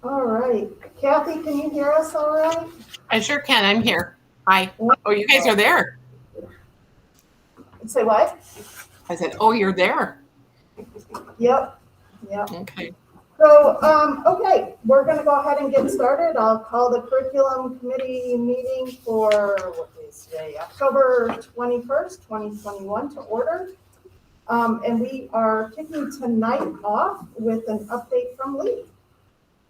All right. Kathy, can you hear us all right? I sure can. I'm here. Hi. Oh, you guys are there. Say what? I said, oh, you're there. Yep. Okay. So, okay, we're going to go ahead and get started. I'll call the curriculum committee meeting for, what day is today? October 21st, 2021 to order. And we are kicking tonight off with an update from Lee.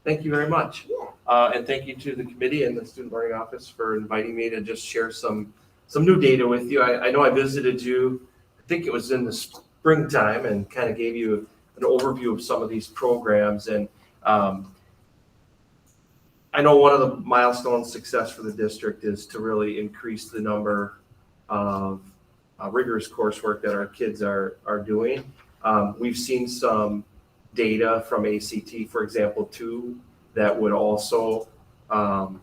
Thank you very much. Yeah. And thank you to the committee and the Student Learning Office for inviting me to just share some new data with you. I know I visited you, I think it was in the springtime, and kind of gave you an overview of some of these programs. And I know one of the milestone success for the district is to really increase the number of rigorous coursework that our kids are doing. We've seen some data from ACT, for example, too, that would also, the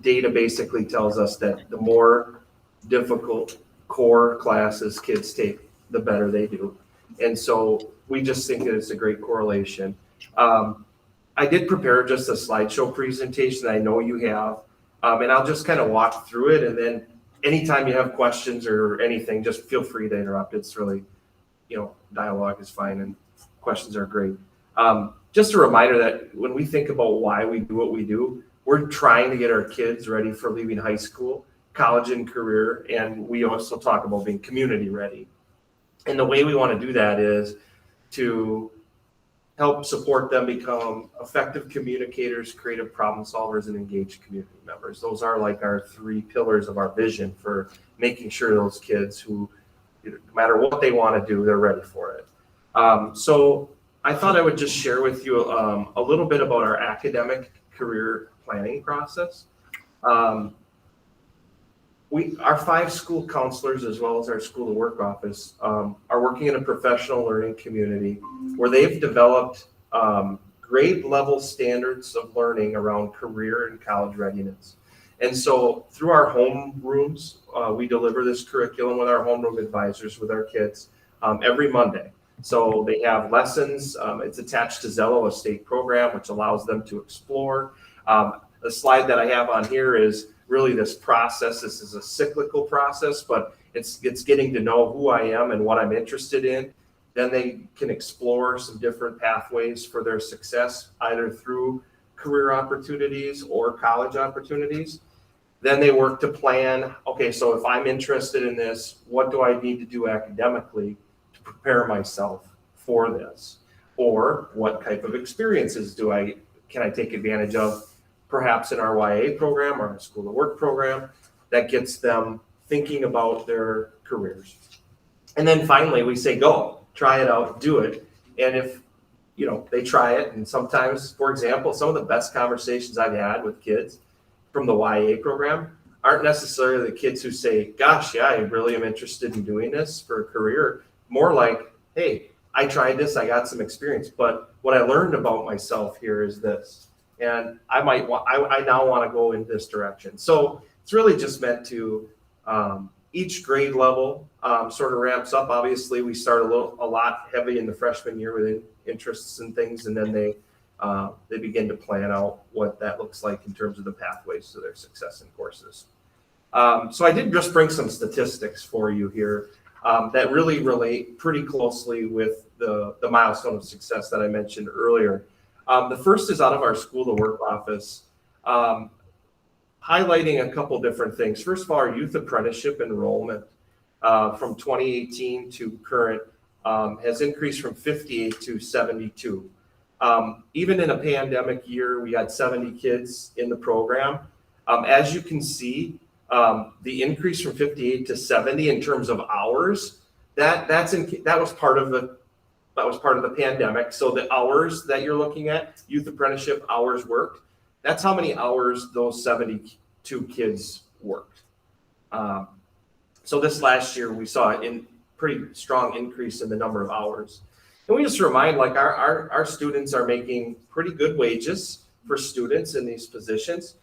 data basically tells us that the more difficult core classes kids take, the better they do. And so we just think that it's a great correlation. I did prepare just a slideshow presentation. I know you have, and I'll just kind of walk through it. And then anytime you have questions or anything, just feel free to interrupt. It's really, dialogue is fine and questions are great. Just a reminder that when we think about why we do what we do, we're trying to get our kids ready for leaving high school, college, and career. And we also talk about being community ready. And the way we want to do that is to help support them become effective communicators, creative problem solvers, and engaged community members. Those are like our three pillars of our vision for making sure those kids who, no matter what they want to do, they're ready for it. So I thought I would just share with you a little bit about our academic career planning process. Our 5 school counselors, as well as our school of work office, are working in a professional learning community where they've developed grade level standards of learning around career and college readiness. And so through our home rooms, we deliver this curriculum with our homeroom advisors with our kids every Monday. So they have lessons. It's attached to Zello, a state program, which allows them to explore. The slide that I have on here is really this process. This is a cyclical process, but it's getting to know who I am and what I'm interested in. Then they can explore some different pathways for their success, either through career opportunities or college opportunities. Then they work to plan, okay, so if I'm interested in this, what do I need to do academically to prepare myself for this? Or what type of experiences can I take advantage of, perhaps in our YA program or our school of work program, that gets them thinking about their careers. And then finally we say, go, try it out, do it. And if they try it, and sometimes, for example, some of the best conversations I've had with kids from the YA program aren't necessarily the kids who say, gosh, yeah, I really am interested in doing this for a career. More like, hey, I tried this, I got some experience, but what I learned about myself here is this. And I now want to go in this direction. So it's really just meant to, each grade level sort of ramps up. Obviously, we start a lot heavy in the freshman year with interests and things, and then they begin to plan out what that looks like in terms of the pathways to their success in courses. So I did just bring some statistics for you here that really relate pretty closely with the milestone of success that I mentioned earlier. The first is out of our school of work office, highlighting a couple different things. First of all, our youth apprenticeship enrollment from 2018 to current has increased from 58 to 72. Even in a pandemic year, we had 70 kids in the program. As you can see, the increase from 58 to 70 in terms of hours, that was part of the pandemic. So the hours that you're looking at, youth apprenticeship hours worked, that's how many hours those 72 kids worked. So this last year, we saw a pretty strong increase in the number of hours. And we just remind, like, our students are making pretty good wages for students in these positions.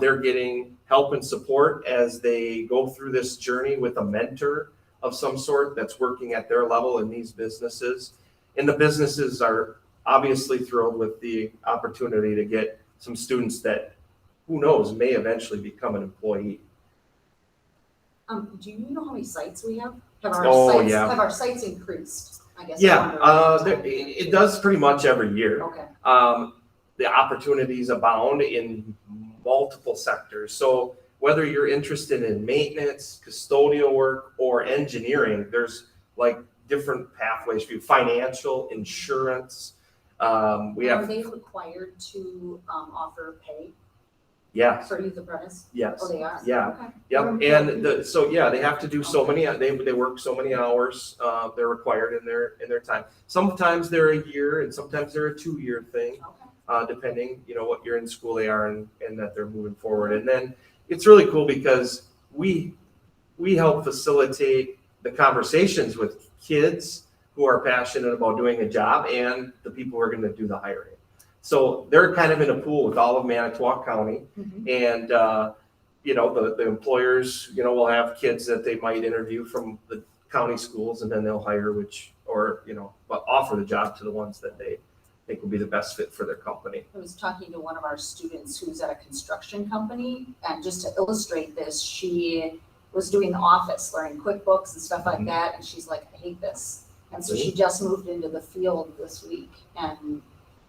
They're getting help and support as they go through this journey with a mentor of some sort that's working at their level in these businesses. And the businesses are obviously thrilled with the opportunity to get some students that, who knows, may eventually become an employee. Do you know how many sites we have? Have our sites increased? I guess. It does pretty much every year. Okay. The opportunities abound in multiple sectors. So whether you're interested in maintenance, custodial work, or engineering, there's like different pathways for you. Financial, insurance. Are they required to offer pay Yes. for youth apprentice? Yes. Oh, they are? Yeah. Okay. Yep. And they have to do so many, they work so many hours, they're required in their time. Sometimes they're a year and sometimes they're a 2-year thing, Okay. depending, what year in school they are and that they're moving forward. And then it's really cool because we help facilitate the conversations with kids who are passionate about doing a job and the people who are going to do the hiring. So they're kind of in a pool with all of Manitowoc County, Mhm. and the employers, will have kids that they might interview from the county schools, and then they'll hire but offer the job to the ones that they think will be the best fit for their company. I was talking to one of our students who's at a construction company, and just to illustrate this, she was doing the office, learning QuickBooks and stuff like that, and she's like, I hate this. And so she just moved into the field this week, and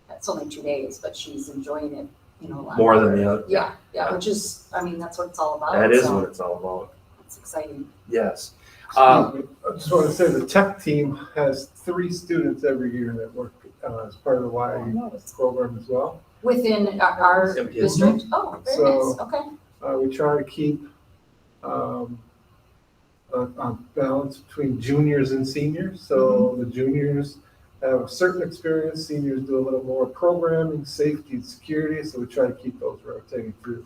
it's only 2 days, but she's enjoying it, a lot. More than the other. Yeah, which is, that's what it's all about. That is so what it's all about. It's exciting. Yes. I just want to say the tech team has 3 students every year that work as part of the Y program as well. Within our MTS. district? Oh, very So- nice, okay. We try to keep a balance between juniors and seniors. So the juniors have a certain experience, seniors do a little more programming, safety, and security. So we try to keep those rotating through.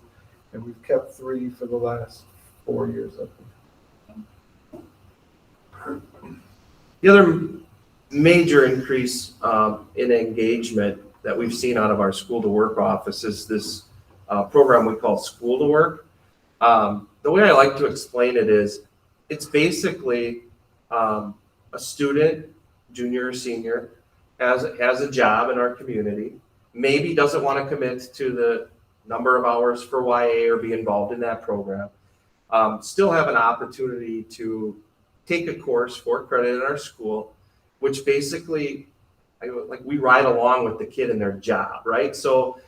And we've kept 3 for the last 4 years, I think. The other major increase in engagement that we've seen out of our School to Work office is this program we call School to Work. The way I like to explain it is, it's basically a student, junior or senior, has a job in our community, maybe doesn't want to commit to the number of hours for YA or be involved in that program, still have an opportunity to take a course for credit in our school, which basically, we ride along with the kid in their job, right? So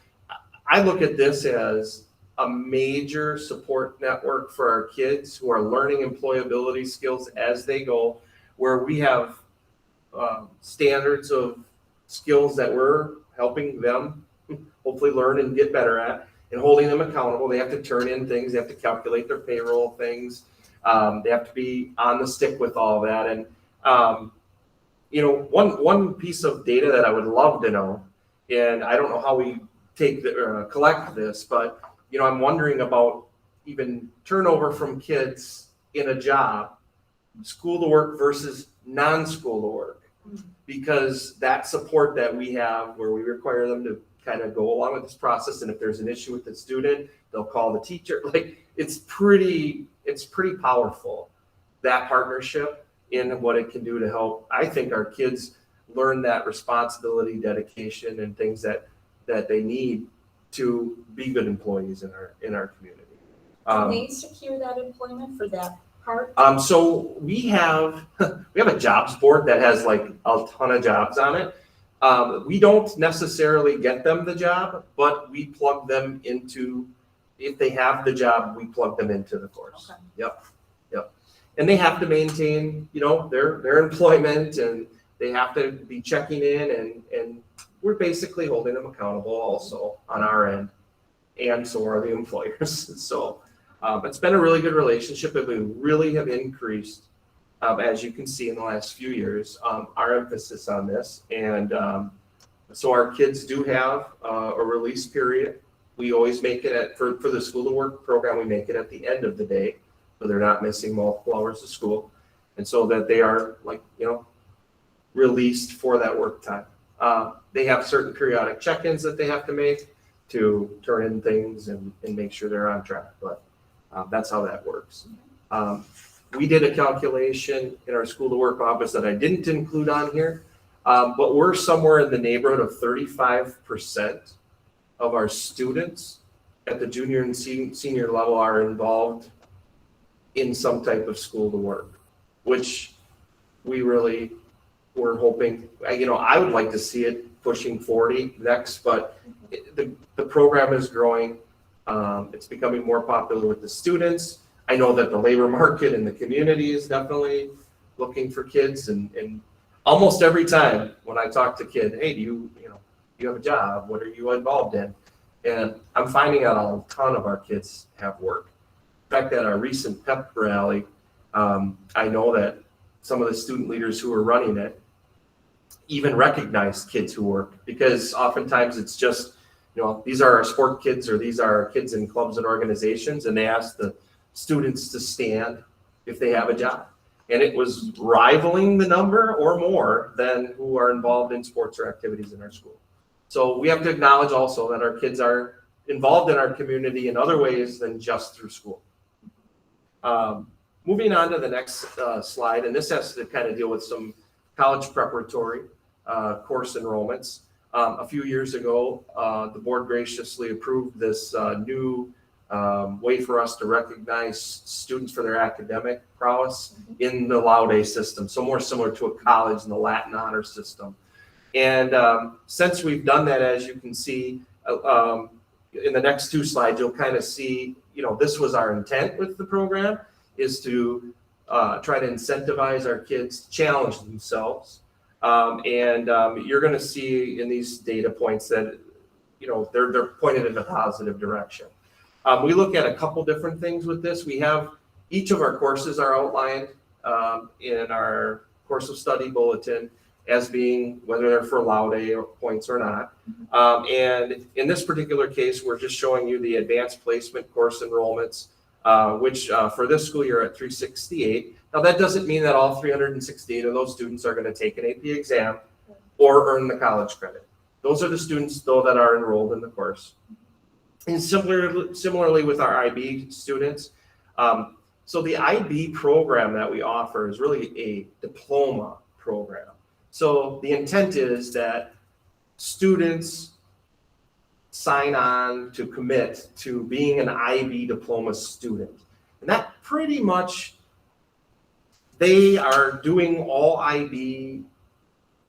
I look at this as a major support network for our kids who are learning employability skills as they go, where we have standards of skills that we're helping them hopefully learn and get better at, and holding them accountable. They have to turn in things, they have to calculate their payroll things, they have to be on the stick with all that. And one piece of data that I would love to know, and I don't know how we collect this, but I'm wondering about even turnover from kids in a job, school to work versus non-school to work, because that support that we have, where we require them to kind of go along with this process, and if there's an issue with the student, they'll call the teacher. It's pretty powerful, that partnership, in what it can do to help, I think, our kids learn that responsibility, dedication, and things that they need to be good employees in our community. Can they secure that employment for that part? So we have a jobs board that has a ton of jobs on it. We don't necessarily get them the job, but we plug them into, if they have the job, we plug them into the course. Okay. Yep. And they have to maintain, their employment, and they have to be checking in, and we're basically holding them accountable also on our end, and so are the employers. So it's been a really good relationship, and we really have increased, as you can see in the last few years, our emphasis on this. And so our kids do have a release period. We always make it for the School to Work program, we make it at the end of the day, so they're not missing multiple hours of school, and so that they are released for that work time. They have certain periodic check-ins that they have to make to turn in things and make sure they're on track, but that's how that works. We did a calculation in our School to Work office that I didn't include on here, But we're somewhere in the neighborhood of 35% of our students at the junior and senior level are involved in some type of school to work, which we really were hoping, I would like to see it pushing 40 next, but the program is growing. It's becoming more popular with the students. I know that the labor market and the community is definitely looking for kids, and almost every time when I talk to kid, hey, do you have a job? What are you involved in? And I'm finding out a ton of our kids have work. In fact, at our recent pep rally, I know that some of the student leaders who are running it even recognized kids who work, because oftentimes it's just, these are our sport kids or these are our kids in clubs and organizations, and they ask the students to stand if they have a job. And it was rivaling the number or more than who are involved in sports or activities in our school. So we have to acknowledge also that our kids are involved in our community in other ways than just through school. Moving on to the next slide, and this has to kind of deal with some college preparatory course enrollments. A few years ago, the board graciously approved this new way for us to recognize students for their academic prowess in the Laude system, so more similar to a college in the Latin honor system. And since we've done that, as you can see in the next two slides, you'll kind of see, this was our intent with the program, is to try to incentivize our kids to challenge themselves. And you're going to see in these data points that, they're pointed in a positive direction. We look at a couple different things with this. We have each of our courses are outlined in our course of study bulletin as being, whether they're for Laude or points or not. And in this particular case, we're just showing you the advanced placement course enrollments, which for this school year at 368. Now that doesn't mean that all 368 of those students are going to take an AP exam or earn the college credit. Those are the students though that are enrolled in the course. And similarly with our IB students, so the IB program that we offer is really a diploma program. So the intent is that students sign on to commit to being an IB diploma student. And that pretty much, they are doing all IB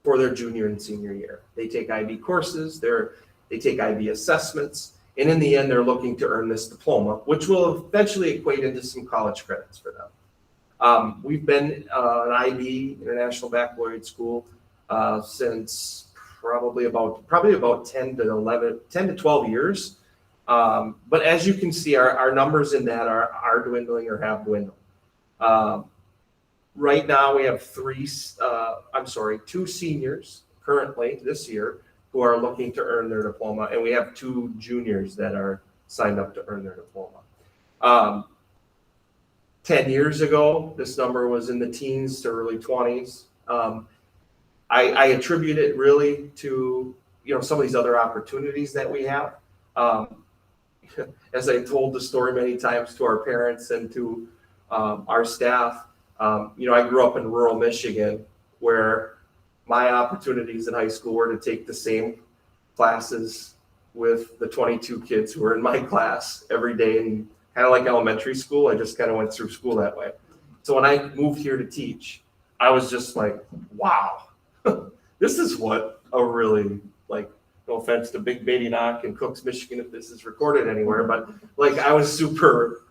for their junior and senior year. They take IB courses, they take IB assessments, and in the end, they're looking to earn this diploma, which will eventually equate into some college credits for them. We've been an IB, International Baccalaureate School, since probably about 10 to 12 years. But as you can see, our numbers in that are dwindling or have dwindled. Right now, we have two seniors currently this year who are looking to earn their diploma, and we have 2 juniors that are signed up to earn their diploma. 10 years ago, this number was in the teens to early 20s. I attribute it really to some of these other opportunities that we have. As I told the story many times to our parents and to our staff, I grew up in rural Michigan, where my opportunities in high school were to take the same classes with the 22 kids who were in my class every day, and kind of like elementary school, I just kind of went through school that way. So when I moved here to teach, I was just like, wow, this is what a really, no offense to Big Baby Knock in Cooks, Michigan, if this is recorded anywhere, but I was super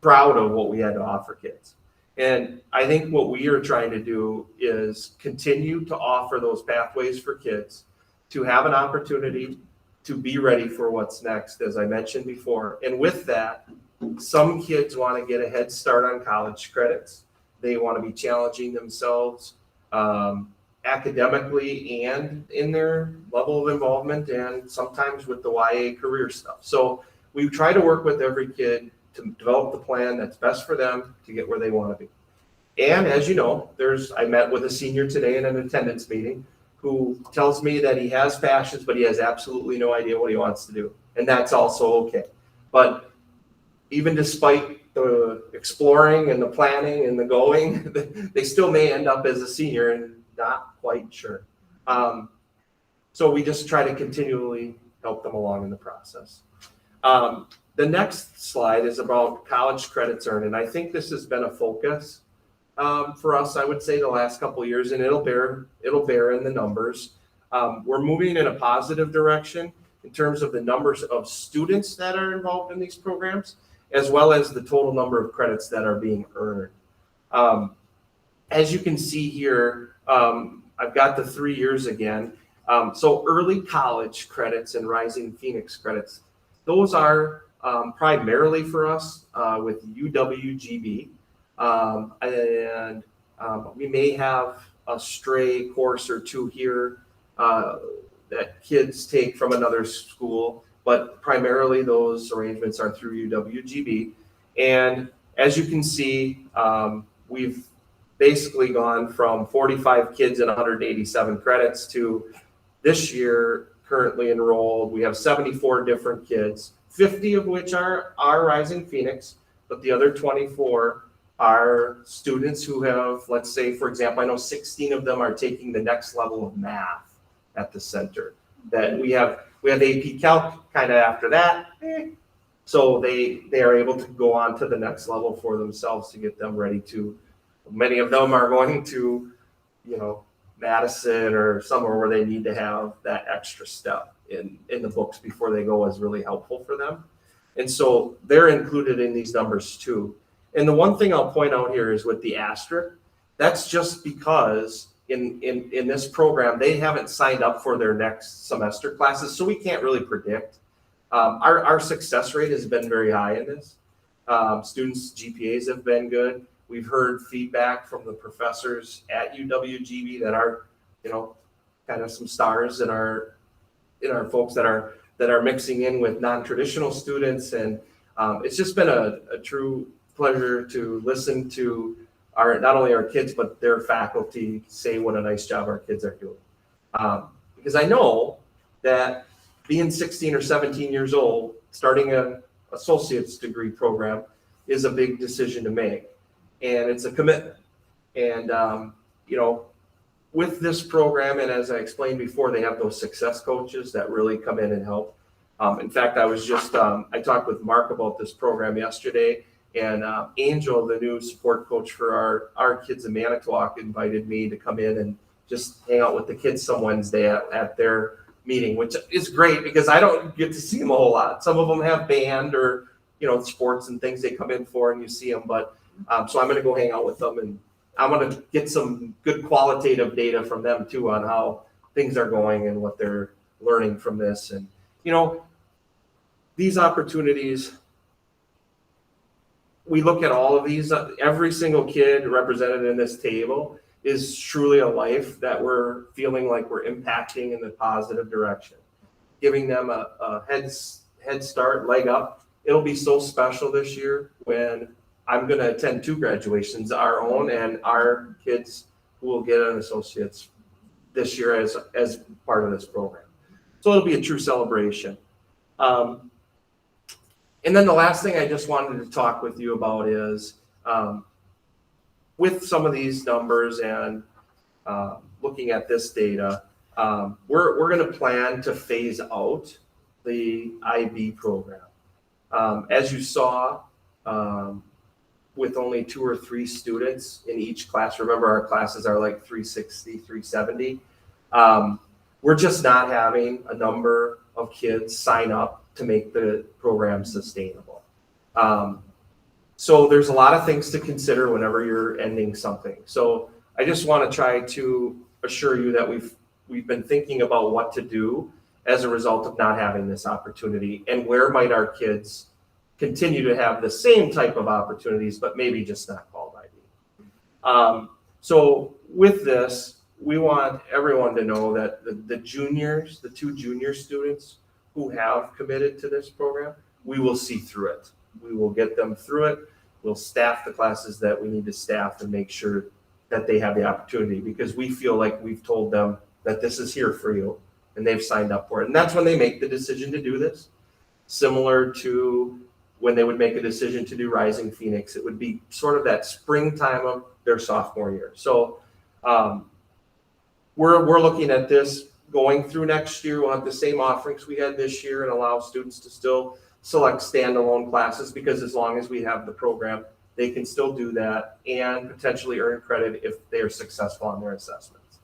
proud of what we had to offer kids. And I think what we are trying to do is continue to offer those pathways for kids to have an opportunity to be ready for what's next, as I mentioned before. And with that, some kids want to get a head start on college credits. They want to be challenging themselves academically and in their level of involvement, and sometimes with the YA career stuff. So we try to work with every kid to develop the plan that's best for them to get where they want to be. And as you know, I met with a senior today in an attendance meeting who tells me that he has passions, but he has absolutely no idea what he wants to do. And that's also okay. But even despite the exploring and the planning and the going, they still may end up as a senior and not quite sure. So we just try to continually help them along in the process. The next slide is about college credits earned, and I think this has been a focus for us, I would say, the last couple of years, and it'll bear in the numbers. We're moving in a positive direction in terms of the numbers of students that are involved in these programs, as well as the total number of credits that are being earned. As you can see here, I've got the 3 years again. So early college credits and Rising Phoenix credits, those are primarily for us with UWGB. And we may have a stray course or two here that kids take from another school, but primarily those arrangements are through UWGB. And as you can see, we've basically gone from 45 kids and 187 credits to this year currently enrolled. We have 74 different kids, 50 of which are Rising Phoenix, but the other 24 are students who have, let's say, for example, I know 16 of them are taking the next level of math at the center. That we have AP Calc kind of after that. So they are able to go on to the next level for themselves to get them ready to, many of them are going to, Madison or somewhere where they need to have that extra step in the books before they go is really helpful for them. And so they're included in these numbers too. And the one thing I'll point out here is with the asterisk, that's just because in this program, they haven't signed up for their next semester classes, so we can't really predict. Our success rate has been very high in this. Students' GPAs have been good. We've heard feedback from the professors at UWGB that are, kind of some stars in our folks that are mixing in with non-traditional students, and it's just been a true pleasure to listen to not only our kids but their faculty say what a nice job our kids are doing. Because I know that being 16 or 17 years old, starting an associate's degree program is a big decision to make. And it's a commitment. And, with this program, and as I explained before, they have those success coaches that really come in and help. In fact, I talked with Mark about this program yesterday, and Angel, the new support coach for our kids in Manitowoc, invited me to come in and just hang out with the kids some Wednesday at their meeting, which is great because I don't get to see them a whole lot. Some of them have band or, sports and things they come in for and you see them, but so I'm going to go hang out with them, and I'm going to get some good qualitative data from them too on how things are going and what they're learning from this. And, these opportunities, we look at all of these, every single kid represented in this table is truly a life that we're feeling like we're impacting in the positive direction, giving them a head start, leg up. It'll be so special this year when I'm going to attend 2 graduations, our own and our kids who will get an associate's this year as part of this program. So it'll be a true celebration. And then the last thing I just wanted to talk with you about is with some of these numbers and looking at this data, we're going to plan to phase out the IB program. As you saw, with only 2 or 3 students in each class. Remember, our classes are like 360, 370. We're just not having a number of kids sign up to make the program sustainable. So there's a lot of things to consider whenever you're ending something. So I just want to try to assure you that we've been thinking about what to do as a result of not having this opportunity, and where might our kids continue to have the same type of opportunities, but maybe just not called IB. So with this, we want everyone to know that the juniors, the 2 junior students who have committed to this program, we will see through it. We will get them through it. We'll staff the classes that we need to staff and make sure that they have the opportunity, because we feel like we've told them that this is here for you and they've signed up for it. And that's when they make the decision to do this. Similar to when they would make a decision to do Rising Phoenix, it would be sort of that springtime of their sophomore year. So we're looking at this going through next year. We'll have the same offerings we had this year and allow students to still select standalone classes, because as long as we have the program, they can still do that and potentially earn credit if they are successful on their assessments.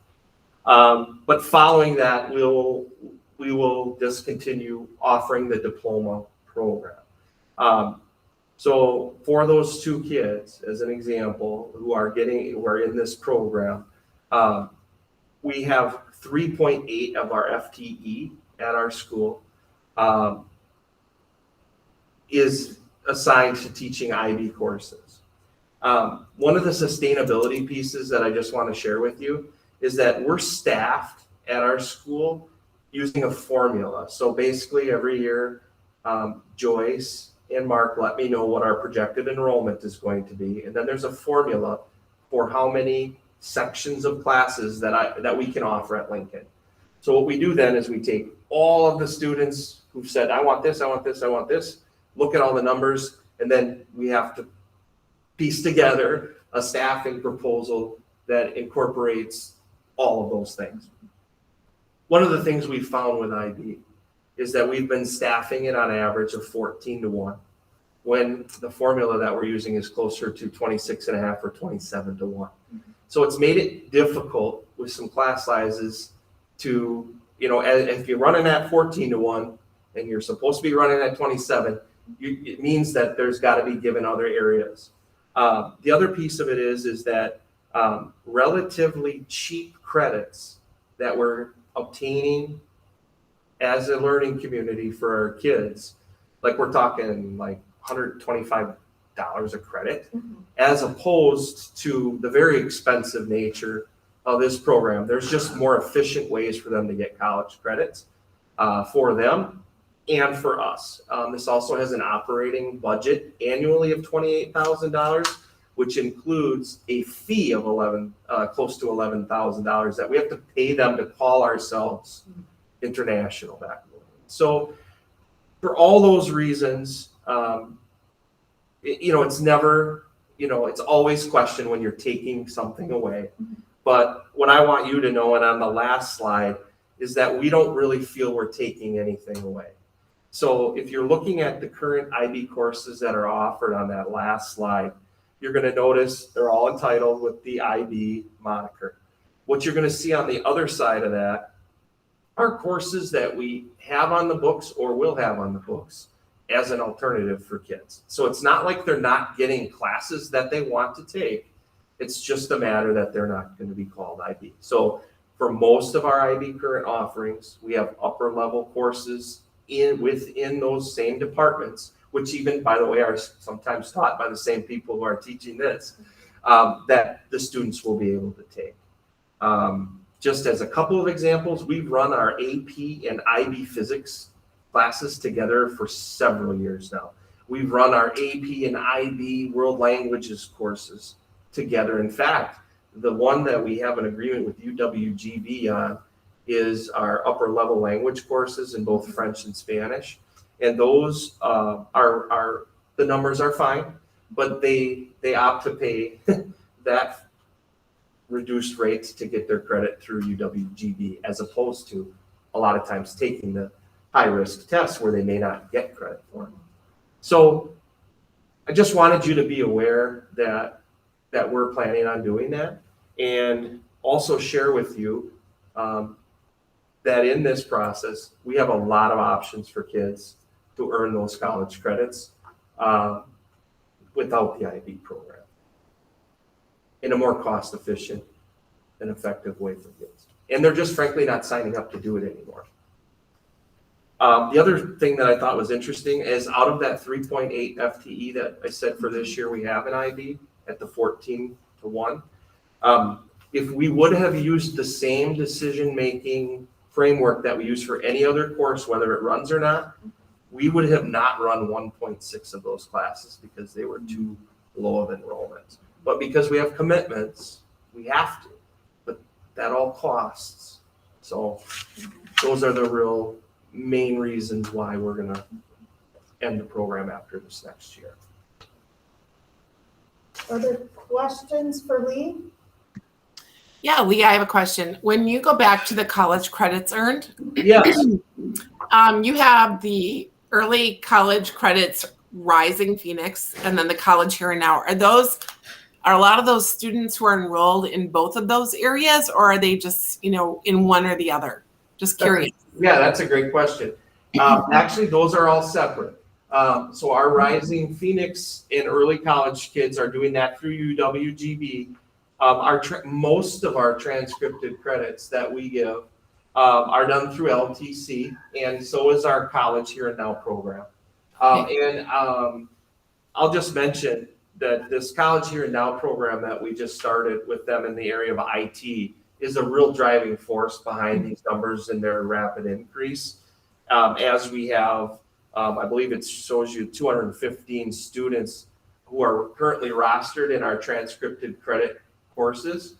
But following that, we will discontinue offering the diploma program. So for those two kids, as an example, who are in this program, we have 3.8 of our FTE at our school is assigned to teaching IB courses. One of the sustainability pieces that I just want to share with you is that we're staffed at our school using a formula. So basically every year, Joyce and Mark let me know what our projected enrollment is going to be. And then there's a formula for how many sections of classes that we can offer at Lincoln. So what we do then is we take all of the students who've said, I want this, I want this, I want this, look at all the numbers, and then we have to piece together a staffing proposal that incorporates all of those things. One of the things we found with IB is that we've been staffing it on average of 14-1, when the formula that we're using is closer to 26.5 or 27-1. So it's made it difficult with some class sizes to, if you're running at 14-1 and you're supposed to be running at 27, it means that there's got to be given other areas. The other piece of it is that relatively cheap credits that we're obtaining as a learning community for our kids, like we're talking like $125 a credit, as opposed to the very expensive nature of this program. There's just more efficient ways for them to get college credits for them and for us. This also has an operating budget annually of $28,000, which includes a fee of close to $11,000 that we have to pay them to call ourselves international back. So for all those reasons, it's never, it's always questioned when you're taking something away. But what I want you to know, and on the last slide, is that we don't really feel we're taking anything away. So if you're looking at the current IB courses that are offered on that last slide, you're going to notice they're all entitled with the IB moniker. What you're going to see on the other side of that are courses that we have on the books or will have on the books as an alternative for kids. So it's not like they're not getting classes that they want to take. It's just a matter that they're not going to be called IB. So for most of our IB current offerings, we have upper level courses within those same departments, which even, by the way, are sometimes taught by the same people who are teaching this, that the students will be able to take. Just as a couple of examples, we've run our AP and IB physics classes together for several years now. We've run our AP and IB world languages courses together. In fact, the one that we have an agreement with UWGB on is our upper level language courses in both French and Spanish. And those are the numbers are fine, but they opt to pay that reduced rates to get their credit through UWGB, as opposed to a lot of times taking the high risk tests where they may not get credit for them. So I just wanted you to be aware that we're planning on doing that, and also share with you that in this process, we have a lot of options for kids to earn those college credits without the IB program, in a more cost efficient and effective way for kids. And they're just frankly not signing up to do it anymore. The other thing that I thought was interesting is, out of that 3.8 FTE that I said for this year we have in IB at the 14-1, if we would have used the same decision-making framework that we use for any other course, whether it runs or not, we would have not run 1.6 of those classes because they were too low of enrollment. But because we have commitments, we have to, but that all costs. So those are the real main reasons why we're gonna end the program after this next year. Other questions for Lee? Yeah, Lee, I have a question. When you go back to the college credits earned, Yes, you have the early college credits Rising Phoenix and then the college here and now. Are a lot of those students who are enrolled in both of those areas, or are they just, in one or the other? Just curious. yeah, that's a great question. Actually, those are all separate. So our Rising Phoenix and early college kids are doing that through UWGB. Most of our transcripted credits that we give are done through LTC, and so is our College Here and Now program. I'll just mention that this College Here and Now program that we just started with them in the area of IT is a real driving force behind these numbers and their rapid increase. As we have, I believe it shows you 215 students who are currently rostered in our transcripted credit courses.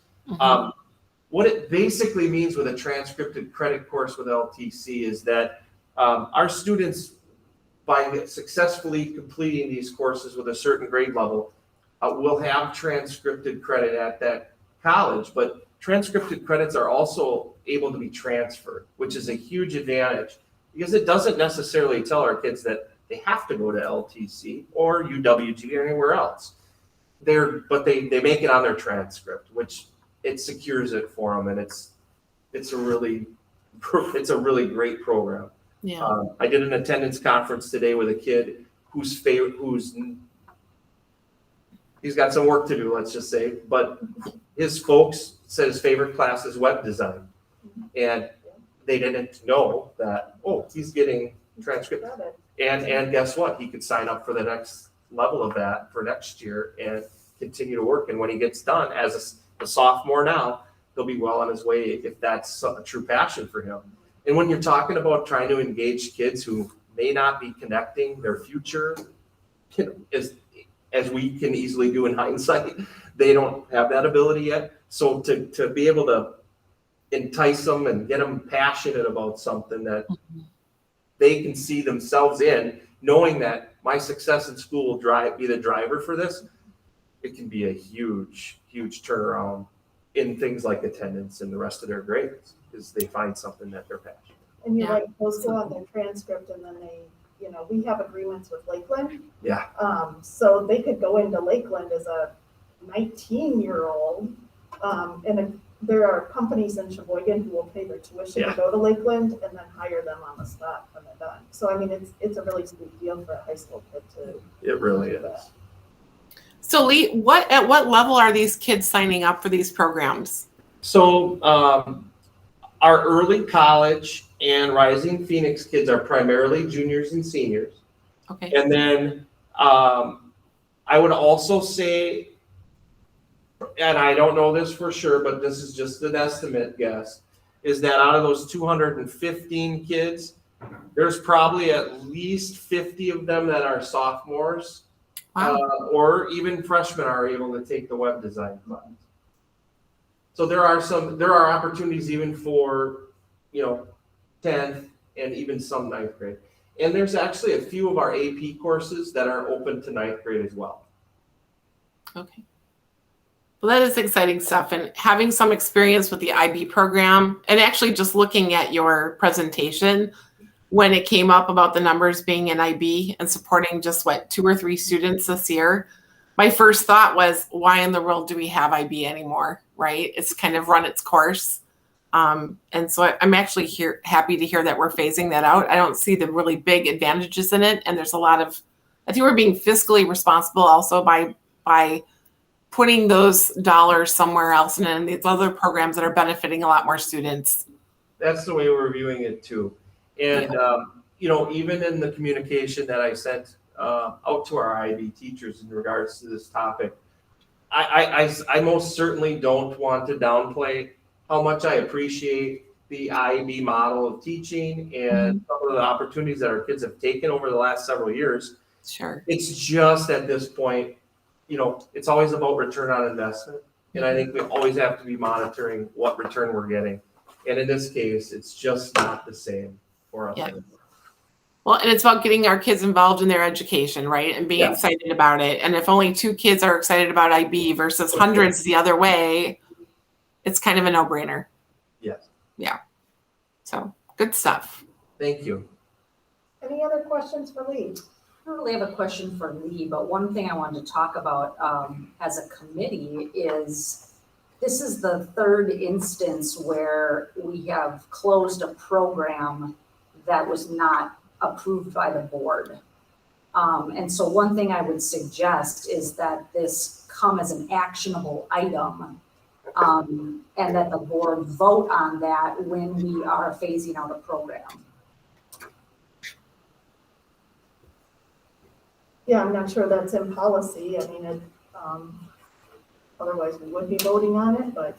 What it basically means with a transcripted credit course with LTC is that our students, by successfully completing these courses with a certain grade level, will have transcripted credit at that college, but transcripted credits are also able to be transferred, which is a huge advantage because it doesn't necessarily tell our kids that they have to go to LTC or UWG or anywhere else. But they make it on their transcript, which it secures it for them, and it's a really great program. Yeah. I did an attendance conference today with a kid who's he's got some work to do, let's just say, but his folks said his favorite class is web design, and they didn't know that, he's getting transcript. And guess what? He could sign up for the next level of that for next year and continue to work. And when he gets done as a sophomore now, he'll be well on his way if that's a true passion for him. And when you're talking about trying to engage kids who may not be connecting their future, as we can easily do in hindsight, they don't have that ability yet. So to be able to entice them and get them passionate about something that they can see themselves in, knowing that my success in school will be the driver for this, it can be a huge, huge turnaround in things like attendance and the rest of their grades because they find something that they're passionate about. And you're right, those go on their transcript and then they, we have agreements with Lakeland. Yeah. So they could go into Lakeland as a 19-year-old, and there are companies in Sheboygan who will pay their tuition to go to Lakeland and then hire them on the spot when they're done. So, I mean, it's a really sweet deal for a high school kid to. It really do is. that. So Lee, at what level are these kids signing up for these programs? So our early college and Rising Phoenix kids are primarily juniors and seniors. Okay. And then I would also say, and I don't know this for sure, but this is just an estimate guess, is that out of those 215 kids, there's probably at least 50 of them that are sophomores. Wow. Or even freshmen are able to take the web design class. So there are opportunities even for, 10th and even some 9th grade. And there's actually a few of our AP courses that are open to 9th grade as well. Okay. Well, that is exciting stuff. And having some experience with the IB program and actually just looking at your presentation when it came up about the numbers being in IB and supporting just 2 or 3 students this year, my first thought was, why in the world do we have IB anymore, right? It's kind of run its course. And so I'm actually happy to hear that we're phasing that out. I don't see the really big advantages in it. And there's I think we're being fiscally responsible also by putting those dollars somewhere else and in these other programs that are benefiting a lot more students. That's the way we're viewing it too. And, even in the communication that I sent out to our IB teachers in regards to this topic, I most certainly don't want to downplay how much I appreciate the IB model of teaching and some of the opportunities that our kids have taken over the last several years. Sure. It's just at this point, it's always about return on investment. And I think we always have to be monitoring what return we're getting. And in this case, it's just not the same for us. Yeah. Well, and it's about getting our kids involved in their education, right? And being excited about it. And if only 2 kids are excited about IB versus hundreds the other way, it's kind of a no-brainer. Yes. So good stuff. Thank you. Any other questions for Lee? I don't really have a question for Lee, but one thing I wanted to talk about as a committee is this is the third instance where we have closed a program that was not approved by the board. And so one thing I would suggest is that this come as an actionable item, and that the board vote on that when we are phasing out a program. Yeah, I'm not sure that's in policy. I mean, otherwise we would be voting on it, but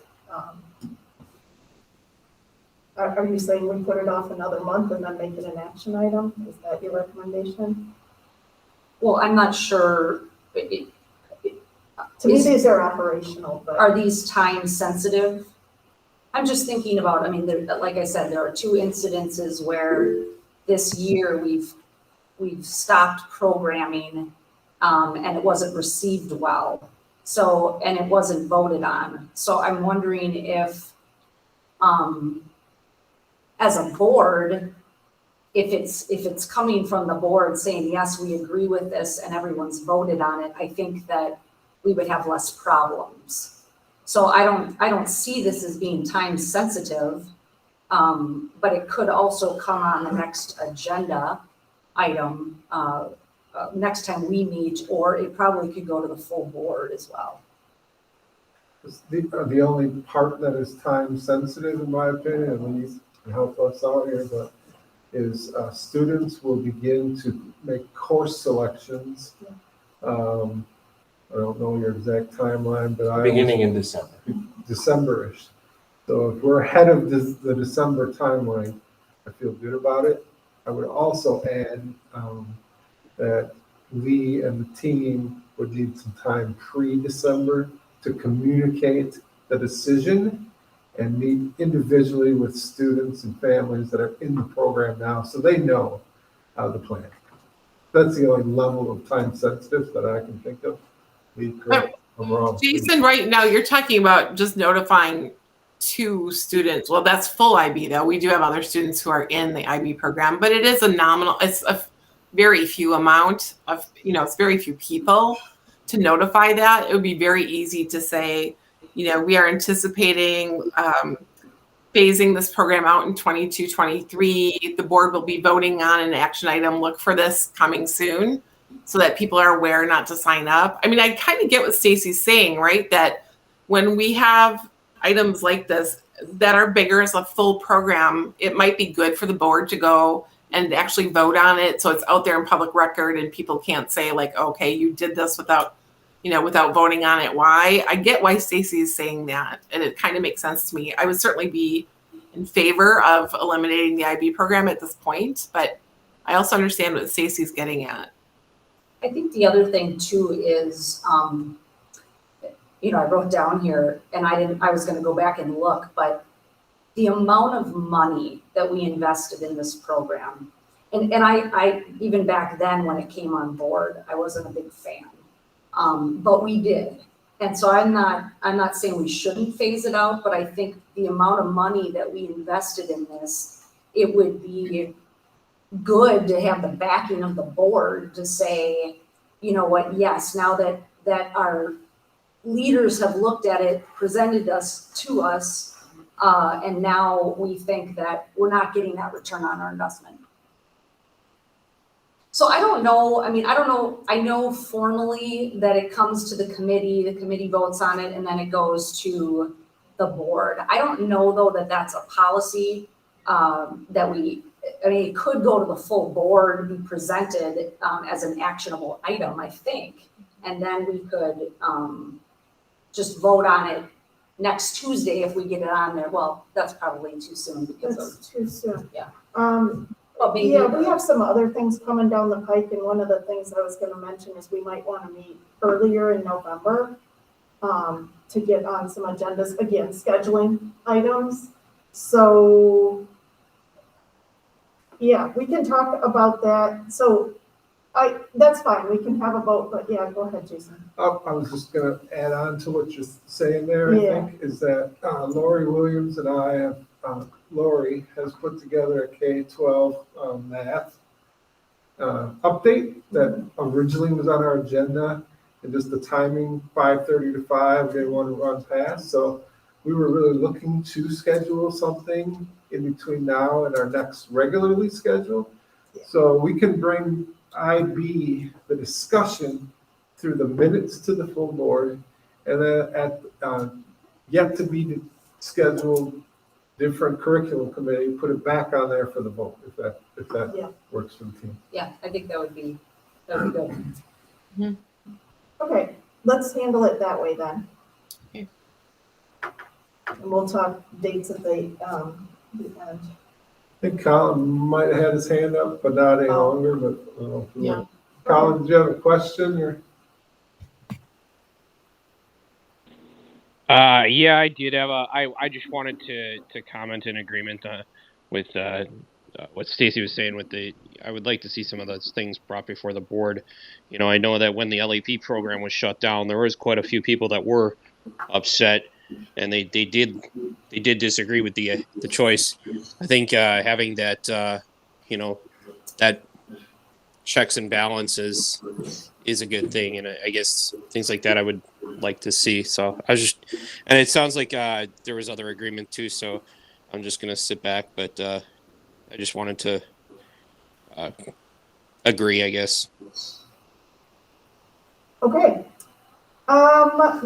are you saying we put it off another month and then make it an action item? Is that your recommendation? Well, I'm not sure. To me, these are operational, but. Are these time sensitive? I'm just thinking about, I mean, like I said, there are two incidences where this year we've stopped programming, and it wasn't received well. So, and it wasn't voted on. So I'm wondering if, as a board, if it's coming from the board saying, yes, we agree with this and everyone's voted on it, I think that we would have less problems. So I don't see this as being time sensitive, but it could also come on the next agenda item next time we meet, or it probably could go to the full board as well. The only part that is time sensitive, in my opinion, and Lee can help us out here, but is students will begin to make course selections. I don't know your exact timeline, but Beginning in December. December-ish. So if we're ahead of the December timeline, I feel good about it. I would also add that Lee and the team would need some time pre-December to communicate the decision and meet individually with students and families that are in the program now, so they know how to plan. That's the only level of time sensitive that I can think of. Lee, correct, I'm wrong. Jason, right now you're talking about just notifying 2 students. Well, that's full IB though. We do have other students who are in the IB program, but it is a nominal, it's a very few amount of, it's very few people to notify that. It would be very easy to say, we are anticipating phasing this program out in 22, 23. The board will be voting on an action item. Look for this coming soon so that people are aware not to sign up. I mean, I kind of get what Stacy's saying, right? That when we have items like this that are bigger as a full program, it might be good for the board to go and actually vote on it. So it's out there in public record and people can't say like, okay, you did this without voting on it. Why? I get why Stacy is saying that. And it kind of makes sense to me. I would certainly be in favor of eliminating the IB program at this point, but I also understand what Stacy's getting at. I think the other thing too is, I wrote down here and I was going to go back and look, but the amount of money that we invested in this program, and I even back then when it came on board, I wasn't a big fan, but we did. And so I'm not saying we shouldn't phase it out, but I think the amount of money that we invested in this, it would be good to have the backing of the board to say, you know what, yes, now that our leaders have looked at it, presented to us, and now we think that we're not getting that return on our investment. So I don't know, I know formally that it comes to the committee votes on it, and then it goes to the board. I don't know though that that's a policy it could go to the full board, be presented as an actionable item, I think. And then we could just vote on it next Tuesday if we get it on there. Well, that's probably too soon because That's too soon. Yeah. But we have some other things coming down the pike, and one of the things I was gonna mention is we might wanna meet earlier in November to get on some agendas, again, scheduling items. So, yeah, we can talk about that. So That's fine, we can have a vote, but yeah, go ahead, Jason. I was just gonna add on to what you're saying there, Yeah. I think, is that Lori Williams and I have, Lori has put together a K-12 math update that originally was on our agenda, and just the timing, 5:30 to 5, they want to run past, so we were really looking to schedule something in between now and our next regularly scheduled. So we can bring IB, the discussion, through the minutes to the full board, and then at yet to be scheduled different curriculum committee, put it back on there for the vote, if that Yeah. works for the team. Yeah, I think that would be good. Okay, let's handle it that way then. Okay. And we'll talk dates at the end. I think Colin might have had his hand up, but not any Oh. longer, but, Yeah. Colin, did you have a question or? Yeah, I did have I just wanted to comment in agreement with what Stacy was saying I would like to see some of those things brought before the board. You know, I know that when the LAP program was shut down, there was quite a few people that were upset, and they did disagree with the choice. I think having that that checks and balances is a good thing, and I guess things like that I would like to see. So and it sounds like there was other agreement too. So I'm just gonna sit back, but I just wanted to agree, I guess. Okay.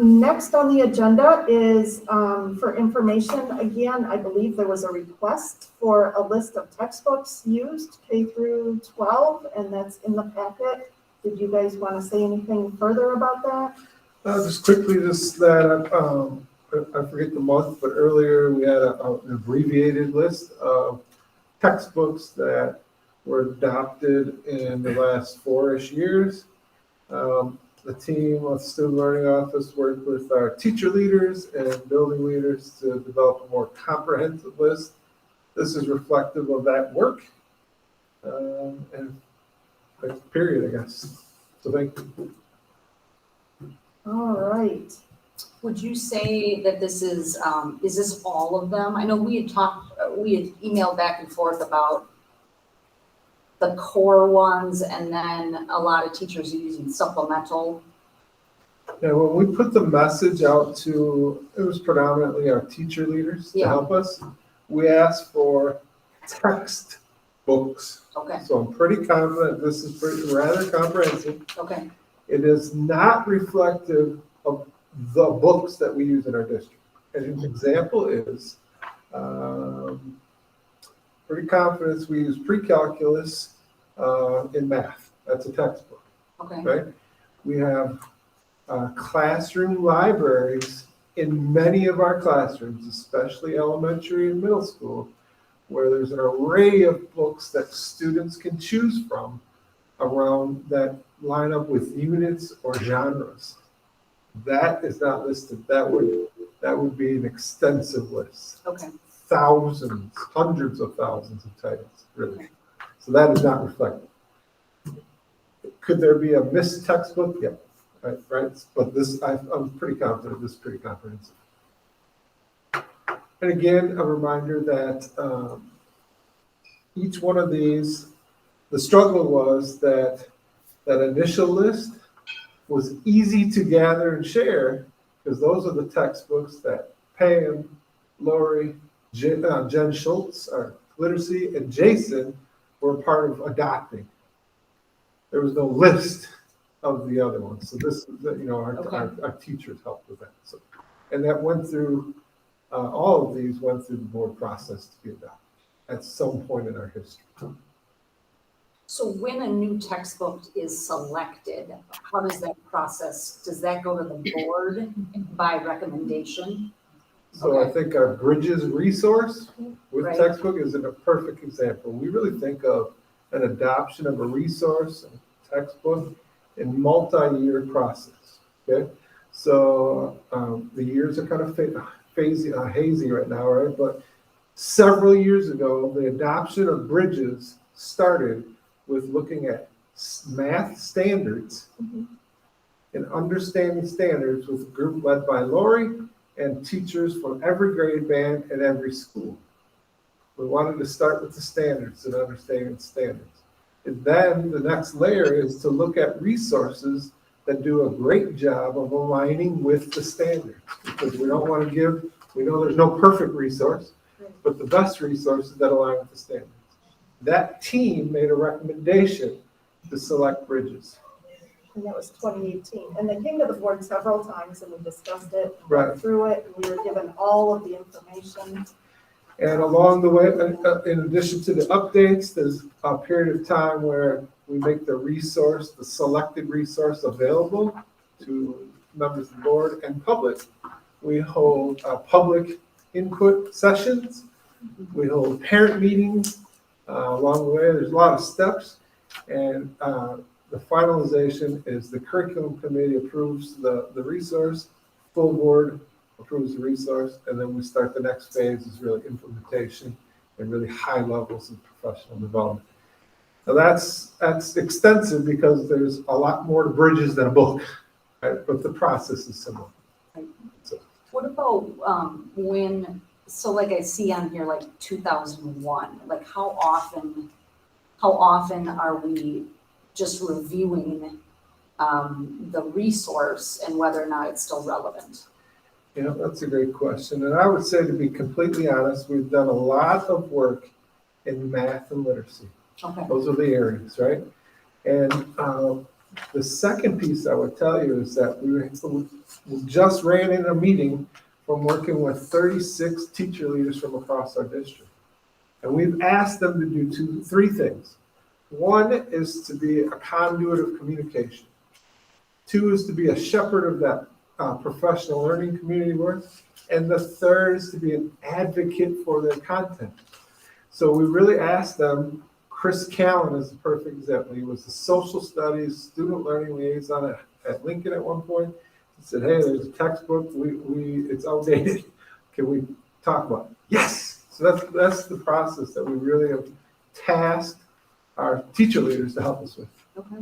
Next on the agenda is for information. Again, I believe there was a request for a list of textbooks used K through 12, and that's in the packet. Did you guys want to say anything further about that? Just quickly, just that, I forget the month, but earlier we had an abbreviated list of textbooks that were adopted in the last 4-ish years. The team of Student Learning Office worked with our teacher leaders and building leaders to develop a more comprehensive list. This is reflective of that work. And that's period, I guess. So thank you. All right. Would you say that this is this all of them? I know we had emailed back and forth about the core ones, and then a lot of teachers are using supplemental. Yeah, when we put the message out to, it was predominantly our teacher leaders to help us. We asked for textbooks. Okay, So I'm pretty confident this is rather comprehensive. okay, It is not reflective of the books that we use in our district. And an example is, pretty confident we use pre-calculus in math. That's a textbook, okay, right? We have classroom libraries in many of our classrooms, especially elementary and middle school, where there's an array of books that students can choose from around that line up with units or genres. That is not listed. That would be an extensive list. okay. Thousands, hundreds of thousands of titles, really. So that is not reflected. Could there be a missed textbook? Yeah, right. But this, I'm pretty confident this is pretty comprehensive. And again, a reminder that each one of these, the struggle was that initial list was easy to gather and share, because those are the textbooks that Pam, Lori, Jen Schultz, our literacy, and Jason were part of adopting. There was no list of the other ones. So this, our teachers helped with that. So, and that went through, all of these went through the board process to be adopted at some point in our history. So when a new textbook is selected, how does that process, does that go to the board by recommendation? So I think our Bridges resource with Right. textbook is a perfect example. We really think of an adoption of a resource, a textbook, in multi-year process, okay? So the years are kind of hazy right now, right? But several years ago, the adoption of Bridges started with looking at math standards Mhm. and understanding standards with a group led by Lori and teachers from every grade band at every school. We wanted to start with the standards and understanding standards. And then the next layer is to look at resources that do a great job of aligning with the standards. Because we don't want to give, we know there's no perfect resource, but the best resources that align with the standards. That team made a recommendation to select bridges. And that was 2018. And they came to the board several times and we discussed it, Right. went through it, and we were given all of the information. And along the way, in addition to the updates, there's a period of time where we make the resource, the selected resource available to members of the board and public. We hold public input sessions. We hold parent meetings along the way. There's a lot of steps. And the finalization is the curriculum committee approves the resource, full board approves the resource, and then we start the next phase is really implementation and really high levels of professional development. Now that's extensive because there's a lot more to bridges than a book, right? But the process is similar. What about so like I see on here, like 2001, like how often are we just reviewing the resource and whether or not it's still relevant? Yeah, that's a great question. And I would say, to be completely honest, we've done a lot of work in math and literacy. Okay. Those are the areas, right? And the second piece I would tell you is that we just ran in a meeting from working with 36 teacher leaders from across our district. And we've asked them to do three things. One is to be a conduit of communication. Two is to be a shepherd of that professional learning community work. And the third is to be an advocate for their content. So we really asked them. Chris Callan is a perfect example. He was the social studies student learning liaison at Lincoln at one point. He said, hey, there's a textbook, it's outdated. Can we talk about it? Yes. So that's the process that we really have tasked our teacher leaders to help us with. Okay.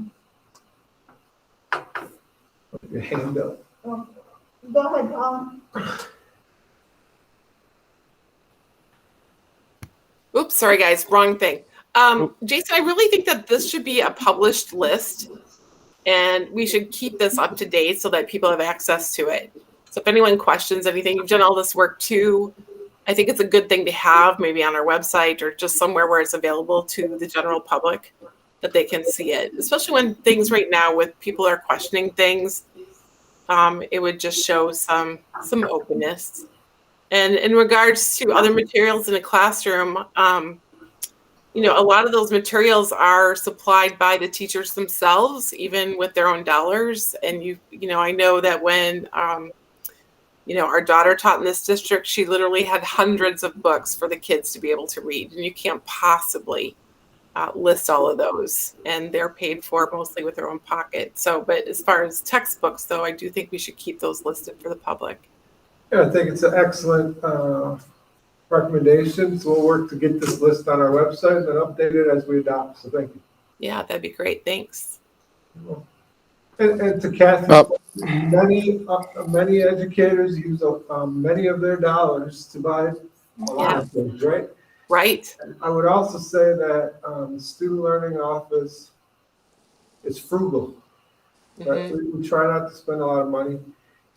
Your hand up. Well, go ahead, Colin. Oops, sorry guys, wrong thing. Jason, I really think that this should be a published list and we should keep this up to date so that people have access to it. So if anyone questions anything, you've done all this work too. I think it's a good thing to have maybe on our website or just somewhere where it's available to the general public that they can see it, especially when things right now with people are questioning things. It would just show some openness. And in regards to other materials in a classroom, a lot of those materials are supplied by the teachers themselves, even with their own dollars. And I know that when our daughter taught in this district, she literally had hundreds of books for the kids to be able to read, and you can't possibly list all of those, and they're paid for mostly with their own pocket. So, but as far as textbooks, though, I do think we should keep those listed for the public. Yeah, I think it's an excellent recommendation. So we'll work to get this list on our website and update it as we adopt. So thank you. Yeah, that'd be great. Thanks. And to Kathy, many educators use many of their dollars to buy a lot of things, right? Right. I would also say that the student learning office is frugal. Right? Mm-hmm. We try not to spend a lot of money.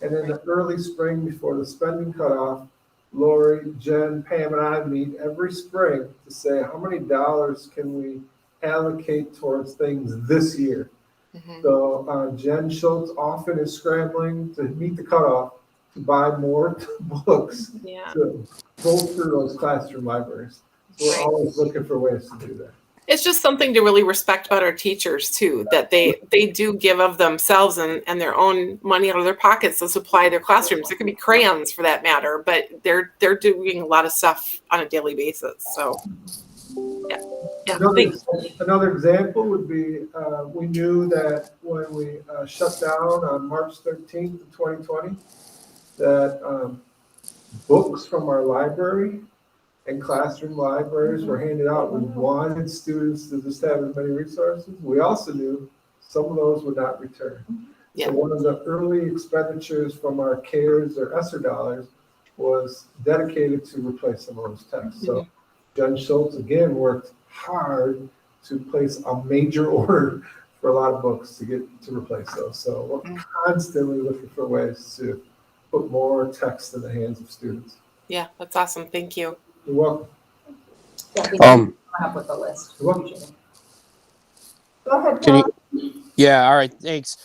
And in the early spring, before the spending cutoff, Lori, Jen, Pam, and I meet every spring to say how many dollars can we allocate towards things this year. Mm-hmm. So Jen Schultz often is scrambling to meet the cutoff to buy more books to bolster those classroom libraries. So we're always looking for ways to do that. It's just something to really respect about our teachers too, that they do give of themselves and their own money out of their pockets to supply their classrooms. It could be crayons for that matter, but they're doing a lot of stuff on a daily basis. So Another example would be we knew that when we shut down on March 13th of 2020, that books from our library and classroom libraries were handed out. We wanted students to just have as many resources. We also knew some of those would not return. Yeah. So one of the early expenditures from our CARES or ESSER dollars was dedicated to replace some of those texts. So Judge Schultz again worked hard to place a major order for a lot of books to replace those. So we're constantly looking for ways to put more text in the hands of students. Yeah, that's awesome. Thank you. You're welcome. Coming up with the list. You're welcome. Go ahead, Can you- Tom. Yeah, all right, thanks.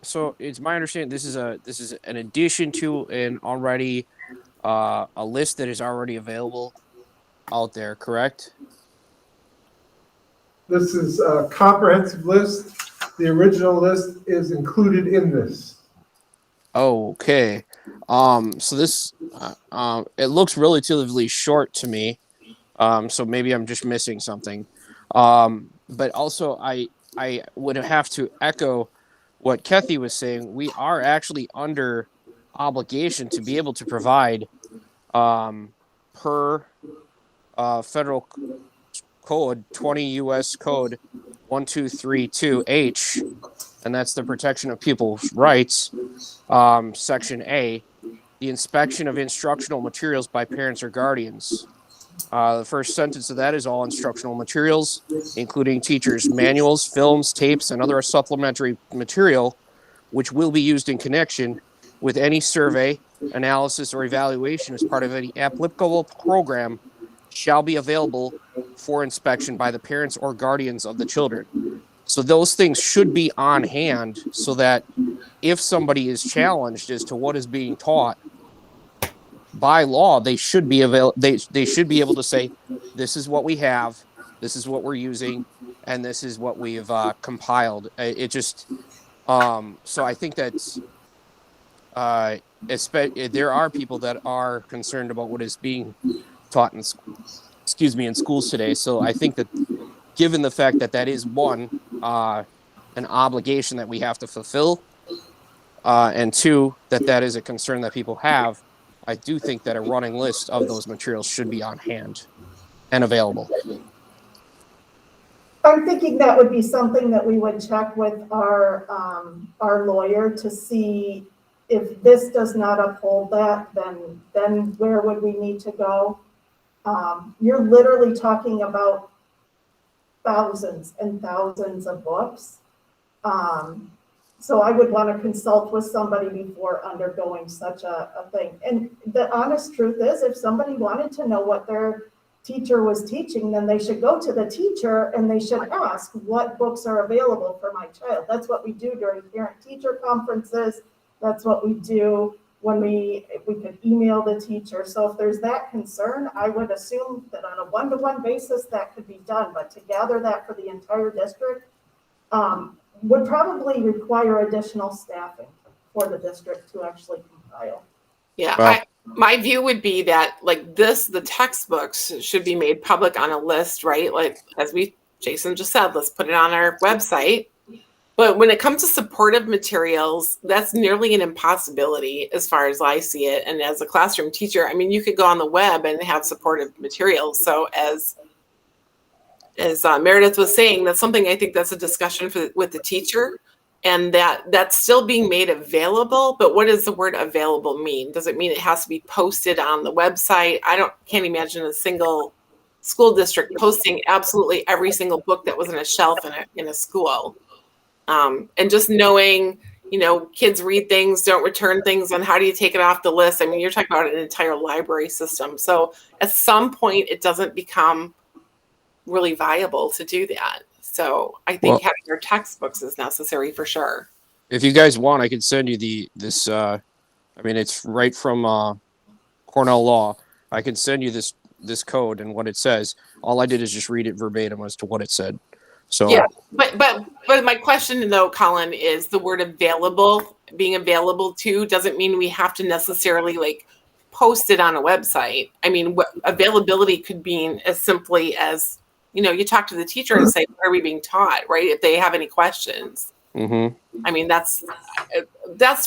So it's my understanding this is an addition to an already a list that is already available out there, correct? This is a comprehensive list. The original list is included in this. Okay. So this it looks relatively short to me. So maybe I'm just missing something. But also I would have to echo what Kathy was saying. We are actually under obligation to be able to provide per federal code 20 US code 1232H, and that's the protection of people's rights, section A, the inspection of instructional materials by parents or guardians. The first sentence of that is all instructional materials, including teachers' manuals, films, tapes, and other supplementary material, which will be used in connection with any survey, analysis, or evaluation as part of any applicable program, shall be available for inspection by the parents or guardians of the children. So those things should be on hand so that if somebody is challenged as to what is being taught by law, they should be they should be able to say, this is what we have, this is what we're using, and this is what we've compiled. It just so I think that's there are people that are concerned about what is being taught in schools today. So I think that given the fact that that is one an obligation that we have to fulfill, and two, that is a concern that people have, I do think that a running list of those materials should be on hand and available. I'm thinking that would be something that we would check with our lawyer to see if this does not uphold that, then where would we need to go? You're literally talking about thousands and thousands of books. So I would want to consult with somebody before undergoing such a thing. And the honest truth is, if somebody wanted to know what their teacher was teaching, then they should go to the teacher and they should ask, what books are available for my child? That's what we do during parent-teacher conferences. That's what we do when we could email the teacher. So if there's that concern, I would assume that on a one-to-one basis that could be done. But to gather that for the entire district would probably require additional staffing for the district to actually compile. Yeah, Well, my view would be that like the textbooks should be made public on a list, right? Like as Jason just said, let's put it on our website. But when it comes to supportive materials, that's nearly an impossibility as far as I see it. And as a classroom teacher, I mean, you could go on the web and have supportive materials. So as Meredith was saying, that's something I think that's a discussion with the teacher, and that's still being made available. But what does the word available mean? Does it mean it has to be posted on the website? Can't imagine a single school district posting absolutely every single book that was in a shelf in a school. And just knowing, kids read things, don't return things, and how do you take it off the list? I mean, you're talking about an entire library system. So at some point, it doesn't become really viable to do that. So I think having your textbooks is necessary for sure. if you guys want, I can send you this. I mean, it's right from Cornell Law. I can send you this code and what it says. All I did is just read it verbatim as to what it said. So yeah, but my question though, Colin, is the word available, being available to, doesn't mean we have to necessarily like post it on a website. I mean, what availability could mean as simply as, you talk to the teacher and say, what are we being taught, right? If they have any questions. Mm-hmm. I mean, that's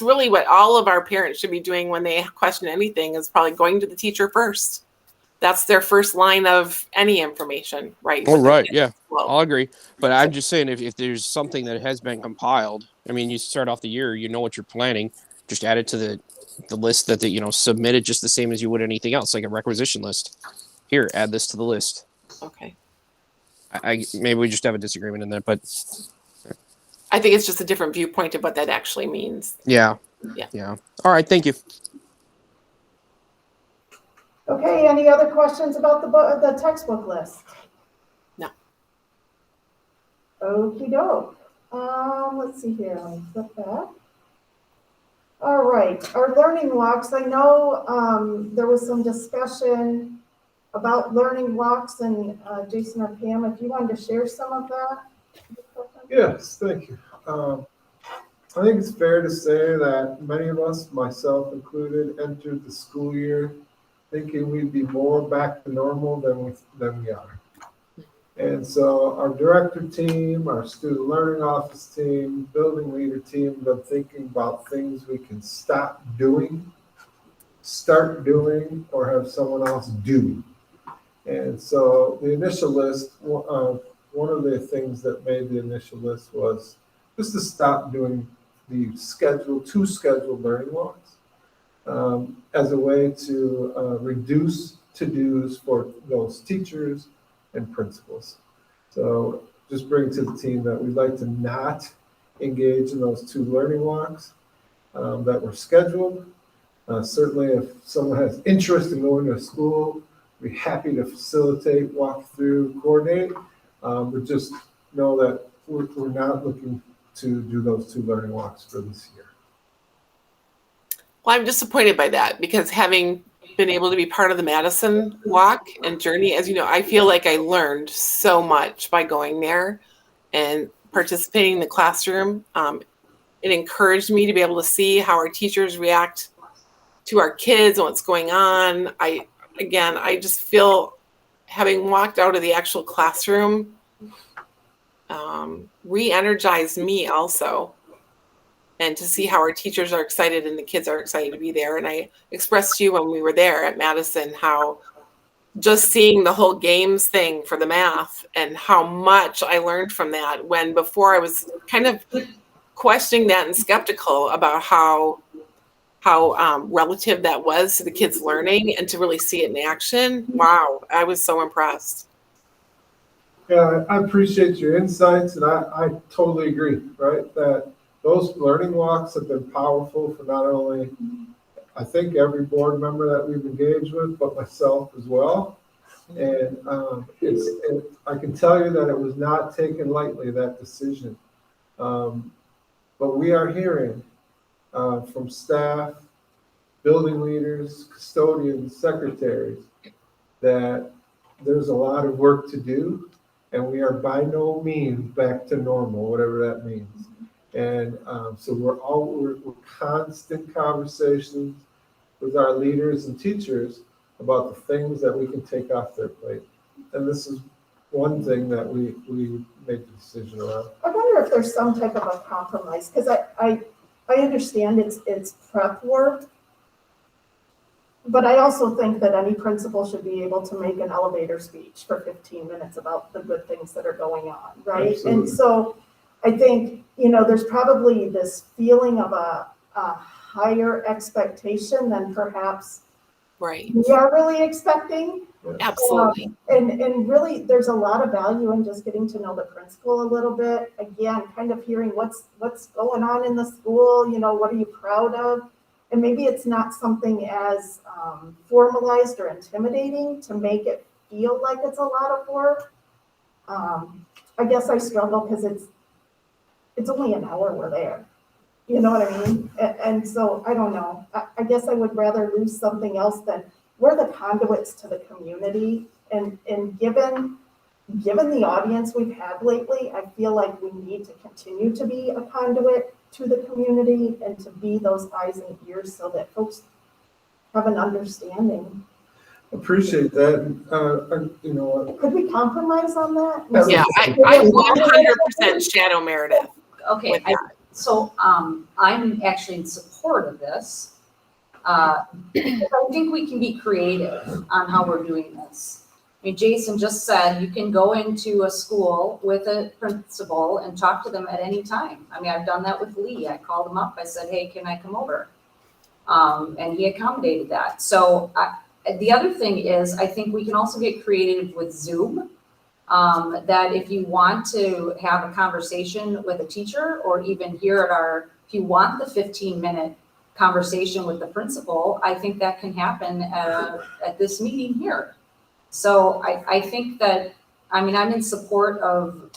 really what all of our parents should be doing when they question anything, is probably going to the teacher first. that's their first line of any information, right? Oh, right. Yeah. Well, I'll agree. But I'm just saying, if there's something that has been compiled, I mean, you start off the year, you know what you're planning, just add it to the list that, submit it just the same as you would anything else, like a requisition list. Here, add this to the list. okay. I maybe we just have a disagreement in that, but I think it's just a different viewpoint of what that actually means. yeah. Yeah. Yeah. All right. Thank you. Okay, any other questions about the textbook list? No. Okey doke. Let's see here, let me flip back. All right, our learning walks, I know, there was some discussion about learning walks, and Jason or Pam, if you wanted to share some of that? Yes, thank you. I think it's fair to say that many of us, myself included, entered the school year thinking we'd be more back to normal than we are. And so our director team, our student learning office team, building leader team, have been thinking about things we can stop doing, start doing, or have someone else do. And so the initial list, one of the things that made the initial list was just to stop doing the scheduled learning walks as a way to reduce to-dos for those teachers and principals. So just bring to the team that we'd like to not engage in those 2 learning walks that were scheduled. Certainly if someone has interest in going to school, we're happy to facilitate, walk through, coordinate, but just know that we're not looking to do those 2 learning walks for this year. Well, I'm disappointed by that, because having been able to be part of the Madison walk and journey, as you know, I feel like I learned so much by going there and participating in the classroom. It encouraged me to be able to see how our teachers react to our kids and what's going on. I just feel, having walked out of the actual classroom, re-energized me also. And to see how our teachers are excited and the kids are excited to be there. And I expressed to you when we were there at Madison how just seeing the whole games thing for the math and how much I learned from that, when before I was kind of questioning that and skeptical about how relative that was to the kids learning, and to really see it in action. Wow, I was so impressed. Yeah, I appreciate your insights, and I totally agree, right? That those learning walks have been powerful for not only, I think, every board member that we've engaged with, but myself as well. And I can tell you that it was not taken lightly, that decision. But we are hearing from staff, building leaders, custodians, secretaries, that there's a lot of work to do, and we are by no means back to normal, whatever that means. And so we're constant conversations with our leaders and teachers about the things that we can take off their plate. And this is one thing that we make the decision around. I wonder if there's some type of a compromise, because I understand it's prep work, but I also think that any principal should be able to make an elevator speech for 15 minutes about the good things that are going on, right? Absolutely. And so I think, there's probably this feeling of a higher expectation than perhaps Right. we are really expecting. Absolutely. And really, there's a lot of value in just getting to know the principal a little bit. Again, kind of hearing what's going on in the school, what are you proud of? And maybe it's not something as formalized or intimidating to make it feel like it's a lot of work. I guess I struggle because it's only an hour we're there. You know what I mean? And so I don't know. I guess I would rather lose something else than we're the conduits to the community. And given the audience we've had lately, I feel like we need to continue to be a conduit to the community and to be those eyes and ears so that folks have an understanding. Appreciate that. Could we compromise on that? Yeah, I 100% shadow Meredith. Okay, with that. so I'm actually in support of this. I think we can be creative on how we're doing this. I mean, Jason just said you can go into a school with a principal and talk to them at any time. I mean, I've done that with Lee. I called him up. I said, hey, can I come over? And he accommodated that. So the other thing is, I think we can also get creative with Zoom. That if you want to have a conversation with a teacher, or even here at if you want the 15-minute conversation with the principal, I think that can happen at this meeting here. So I think that, I mean, I'm in support of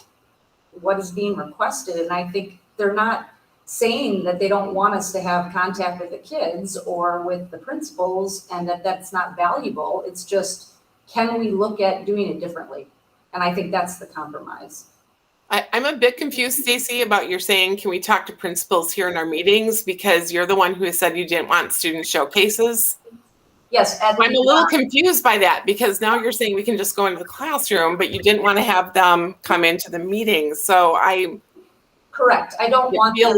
what is being requested, and I think they're not saying that they don't want us to have contact with the kids or with the principals and that that's not valuable. It's just, can we look at doing it differently? And I think that's the compromise. I'm a bit confused, Stacy, about your saying, can we talk to principals here in our meetings? Because you're the one who said you didn't want student showcases. Yes. I'm a little confused by that, because now you're saying we can just go into the classroom, but you didn't want to have them come into the meetings. So Correct. I don't want them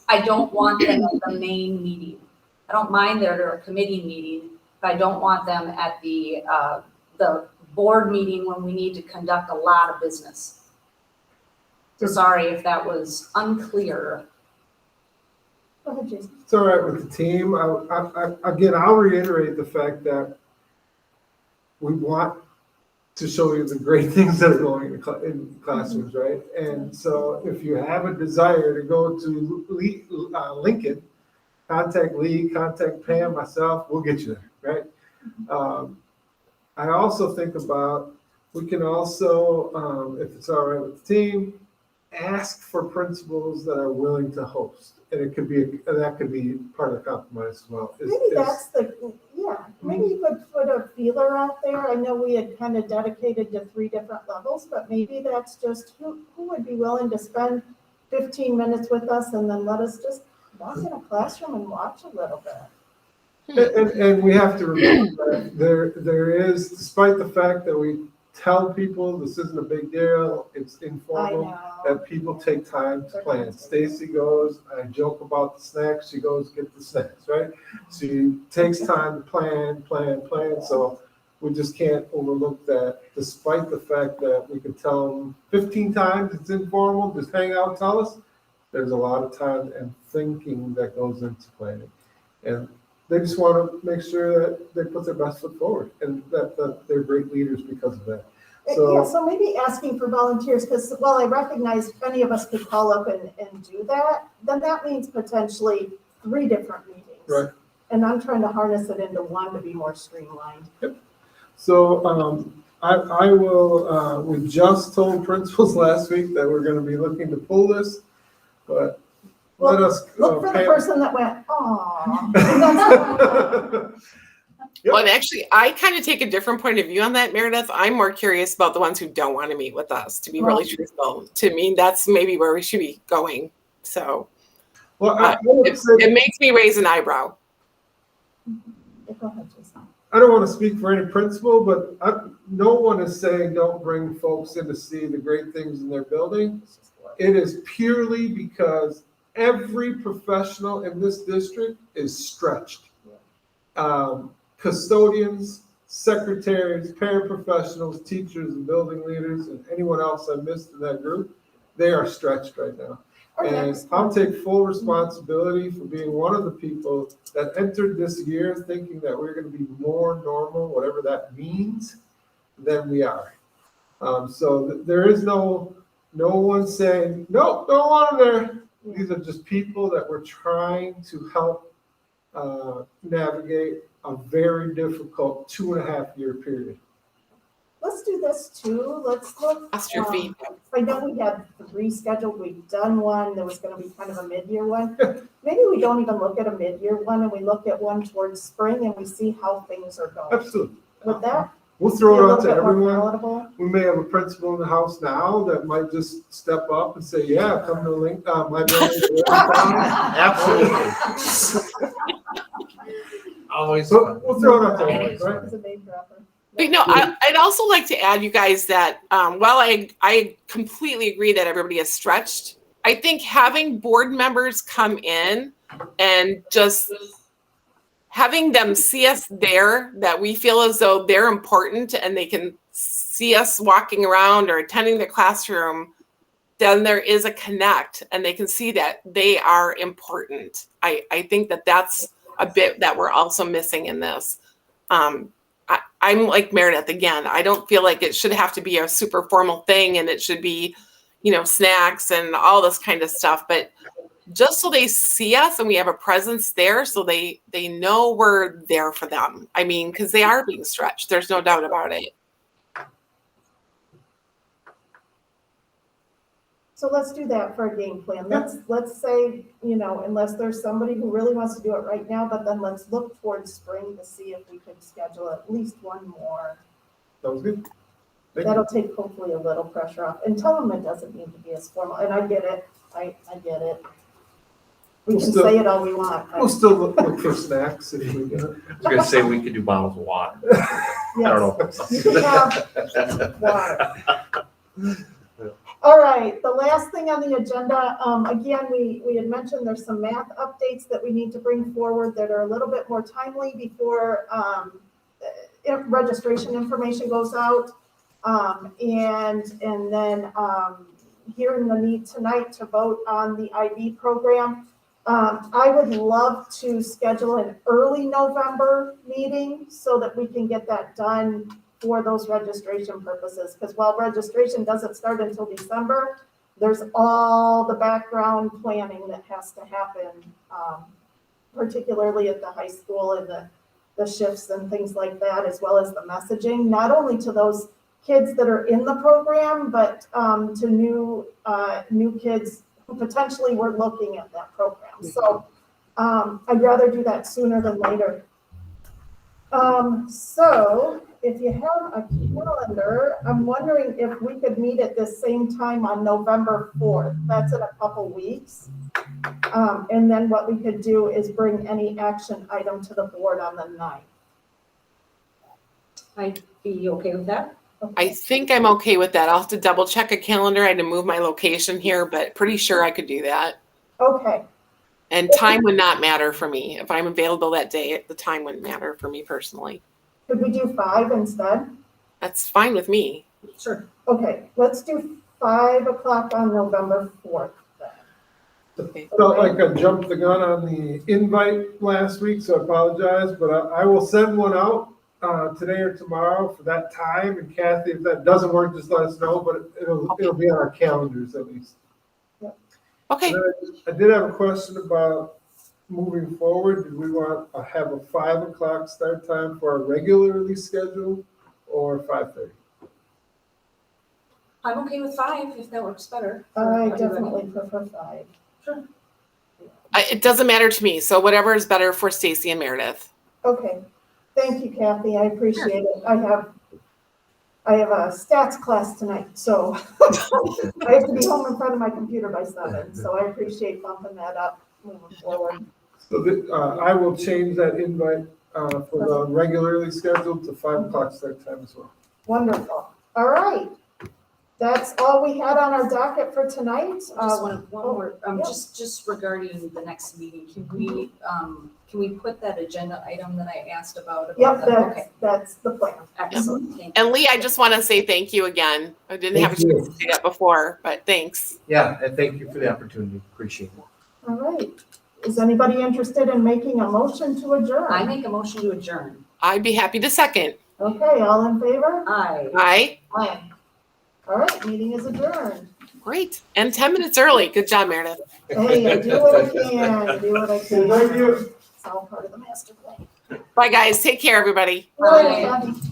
at the main meeting. I don't mind they're a committee meeting, but I don't want them at the board meeting when we need to conduct a lot of business. So sorry if that was unclear. Go ahead, Jason. It's all right with the team. Again, I'll reiterate the fact that we want to show you the great things that are going in classrooms, right? And so if you have a desire to go to Lincoln, contact Lee, contact Pam, myself, we'll get you there, right? I also think about, we can also, if it's all right with the team, ask for principals that are willing to host. And that could be part of the compromise as well. Maybe maybe you could put a feeler out there. I know we had kind of dedicated to 3 different levels, but maybe that's just who would be willing to spend 15 minutes with us and then let us just walk in a classroom and watch a little bit. And we have to remember that there is, despite the fact that we tell people this isn't a big deal, it's informal, that people take time to plan. Stacy goes, I joke about the snacks, she goes get the snacks, right? She takes time to plan. So we just can't overlook that, despite the fact that we can tell them 15 times it's informal, just hang out, tell us. There's a lot of time and thinking that goes into planning. And they just want to make sure that they put their best foot forward, and that they're great leaders because of that. So maybe asking for volunteers, because while I recognize if any of us could call up and do that, then that means potentially 3 different meetings. Right. And I'm trying to harness it into one to be more streamlined. Yep. So I will, we just told principals last week that we're going to be looking to pull this, but let us look for the person that went, "Aw." Yep. Well, and actually, I kind of take a different point of view on that, Meredith. I'm more curious about the ones who don't want to meet with us, to be really truthful. To me, that's maybe where we should be going. So it makes me raise an eyebrow. Go ahead, Jason. I don't want to speak for any principal, but no one is saying don't bring folks in to see the great things in their building. It is purely because every professional in this district is stretched. Custodians, secretaries, paraprofessionals, teachers, and building leaders, and anyone else I missed in that group, they are stretched right now. And I'll take full responsibility for being one of the people that entered this year thinking that we're going to be more normal, whatever that means, than we are. So there is no one saying, no, don't want them there. These are just people that we're trying to help navigate a very difficult 2.5-year period. Let's do this too. Let's look. I know we have 3 scheduled. We've done one. There was going to be kind of a mid-year one. Maybe we don't even look at a mid-year one, and we look at one towards spring, and we see how things are going. Absolutely. With that, we'll throw it out to everyone. everyone. We may have a principal in the house now that might just step up and say, "Yeah, come to my building." Absolutely. Always. So we'll throw it out there, right? It's a name dropper. But I'd also like to add, you guys, that while I completely agree that everybody is stretched, I think having board members come in and just having them see us there, that we feel as though they're important and they can see us walking around or attending the classroom, then there is a connect and they can see that they are important. I think that that's a bit that we're also missing in this. I'm like Meredith again. I don't feel like it should have to be a super formal thing and it should be, snacks and all this kind of stuff. But just so they see us and we have a presence there, so they know we're there for them. I mean, because they are being stretched. There's no doubt about it. So let's do that for a game plan. Let's say, unless there's somebody who really wants to do it right now, but then let's look towards spring to see if we can schedule at least one more. Sounds good. Thank you. That'll take hopefully a little pressure off, and tell them it doesn't need to be as formal. And I get it. I get it. We We'll can still- say it all we want. We'll still look for snacks if we get it. I was gonna say we could do bottles of water. I don't know. You can have water. All right, the last thing on the agenda, again, we had mentioned there's some math updates that we need to bring forward that are a little bit more timely before registration information goes out. And then hearing the need tonight to vote on the IB program. I would love to schedule an early November meeting so that we can get that done for those registration purposes, because while registration doesn't start until December, there's all the background planning that has to happen, particularly at the high school and the shifts and things like that, as well as the messaging, not only to those kids that are in the program, but to new kids who potentially were looking at that program. So I'd rather do that sooner than later. So if you have a calendar, I'm wondering if we could meet at this same time on November 4th. That's in a couple weeks. And then what we could do is bring any action item to the board on the 9th. I'd be okay with that. I think I'm okay with that. I'll have to double check a calendar. I had to move my location here, but pretty sure I could do that. Okay, And time would not matter for me. If I'm available that day, the time wouldn't matter for me personally. could we do 5 instead? That's fine with me. Sure. Okay, let's do 5 o'clock on November 4th then. Okay. Felt like I jumped the gun on the invite last week, so I apologize, but I will send one out today or tomorrow for that time. And Kathy, if that doesn't work, just let us know, but it'll be on our calendars at least. Okay. I did have a question about moving forward. Did we want to have a 5 o'clock start time for our regularly scheduled or 5:30? I'm okay with 5 if that works better. I definitely prefer 5. Sure. It doesn't matter to me. So whatever is better for Stacy and Meredith. Okay, thank you, Kathy, I appreciate it. I have a stats class tonight, so I have to be home in front of my computer by 7, so I appreciate bumping that up moving forward. So I will change that invite for the regularly scheduled to 5 o'clock start time as well. Wonderful, all right. That's all we had on our docket for tonight. Just one more, yeah. just regarding the next meeting, can we put that agenda item that I asked about? Yep, Okay, that's the plan. excellent, thank you. And Lee, I just want to say thank you again. I didn't have a Thank you. chance to do that before, but thanks. Yeah, and thank you for the opportunity. Appreciate it. All right, is anybody interested in making a motion to adjourn? I make a motion to adjourn. I'd be happy to second. Okay, all in favor? Aye. Aye. Aye. All right, meeting is adjourned. Great. And 10 minutes early. Good job, Meredith. Hey, I do what I can, do what I can. Thank you. It's all part of the master plan. Bye, guys. Take care, everybody. All right, Aye. everybody.